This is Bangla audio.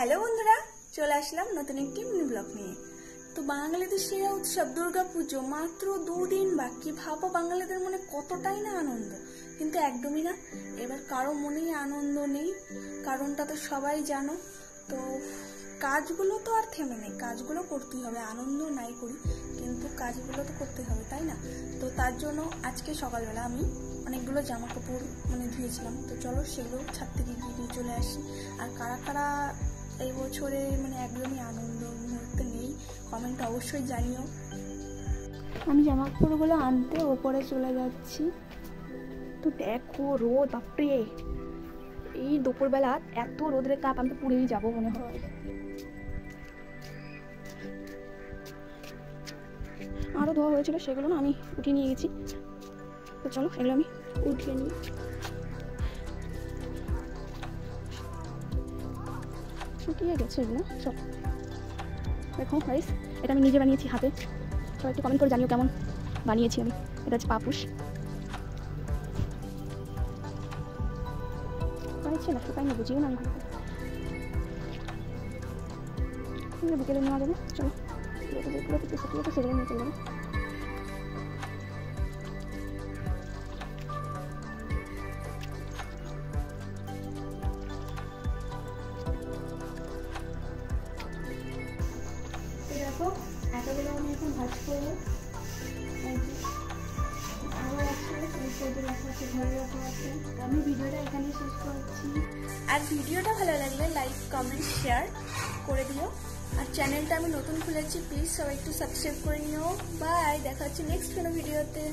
হ্যালো বন্ধুরা, চলে আসলাম নতুন একটি মিনি ব্লগ নিয়ে। তো বাঙালিদের সেরা উৎসব দুর্গাপুজো মাত্র 2 দিন বাকি। ভাবো বাঙালিদের মনে কতটাই না আনন্দ, কিন্তু একদমই না। এবার কারো মনেই আনন্দ নেই, কারণটা তো সবাই জানো। তো কাজগুলো তো আর থেমে নেই, কাজগুলো করতেই হবে, আনন্দ নাই করি কিন্তু কাজগুলো তো করতে হবে, তাই না? তো তার জন্য আজকে সকালবেলা আমি অনেকগুলো জামা কাপড় ধুয়েছিলাম। তো চলো সেগুলো ছাদ থেকে গিয়ে চলে আসি। আর কারা কারা এই বছরে একদমই আনন্দ মুহূর্তে নেই, কমেন্ট অবশ্যই জানিও। আমি জামা কাপড়গুলো আনতে ওপরে চলে যাচ্ছি। তো দেখো রোদ, বাপরে এই দুপুরবেলা এত রোদের তাপ, আমি তো পুড়েই যাবো মনে হয়। আরও ধোয়া হয়েছিল, সেগুলো না আমি উঠিয়ে নিয়ে গেছি। তো চলো এগুলো আমি উঠিয়ে নিই। শুকিয়ে গেছে এগুলো সব। দেখো গাইস, এটা আমি নিজে বানিয়েছি হাতে। সবাই একটু কমেন্ট করে জানিও কেমন বানিয়েছি আমি। এটা হচ্ছে পাপুস। শুকাইছে না শুকাইনি বুঝিও না আমি। বিকেলে নেওয়া যাবে, চলো যেগুলো থেকে শুকিয়ে তো সেগুলো নিয়ে চলে যাবে। দেখো এতগুলো আমি এখন ভাজ করবো। আরও আছে ঘরে রাখা আছে। আমি ভিডিওটা এখানে শেষ করছি। আর ভিডিওটা ভালো লাগলে লাইক কমেন্ট শেয়ার করে দিও। আর চ্যানেলটা আমি নতুন খুলেছি, প্লিজ সবাই একটু সাবস্ক্রাইব করে নিও। বাই, দেখা হচ্ছে নেক্সট কোনো ভিডিওতে।